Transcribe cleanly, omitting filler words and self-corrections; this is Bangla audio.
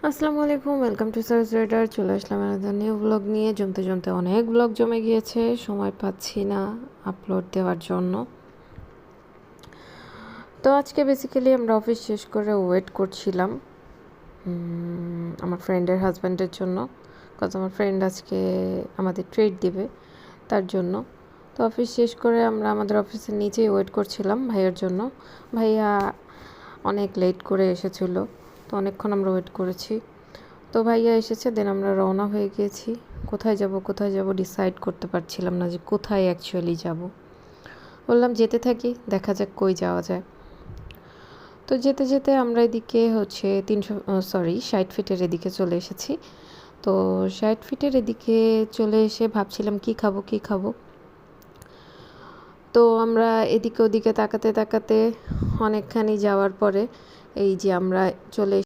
আসসালামু আলাইকুম, ওয়েলকাম টু সার্চ রাইডার। চলে আসলাম একটা নিউ ব্লগ নিয়ে। জমতে জমতে অনেক ব্লগ জমে গিয়েছে, সময় পাচ্ছি না আপলোড দেওয়ার জন্য। তো আজকে বেসিক্যালি আমরা অফিস শেষ করে ওয়েট করছিলাম আমার ফ্রেন্ডের হাজব্যান্ডের জন্য, কজ আমার ফ্রেন্ড আজকে আমাদের ট্রিট দিবে তার জন্য। তো অফিস শেষ করে আমরা আমাদের অফিসের নিচেই ওয়েট করছিলাম ভাইয়ের জন্য। ভাইয়া অনেক লেট করে এসেছিল, তো অনেকক্ষণ আমরা ওয়েট করেছি। তো ভাইয়া এসেছে, দেন আমরা রওনা হয়ে গিয়েছি। কোথায় যাব ডিসাইড করতে পারছিলাম না যে কোথায় অ্যাকচুয়ালি যাব। বললাম যেতে থাকি, দেখা যাক কই যাওয়া যায়। তো যেতে যেতে আমরা এদিকে 60 ফিটের এদিকে চলে এসেছি। তো 60 ফিটের এদিকে চলে এসে ভাবছিলাম কি খাবো। তো আমরা এদিকে ওদিকে তাকাতে তাকাতে অনেকখানি যাওয়ার পরে এই যে আমরা চলে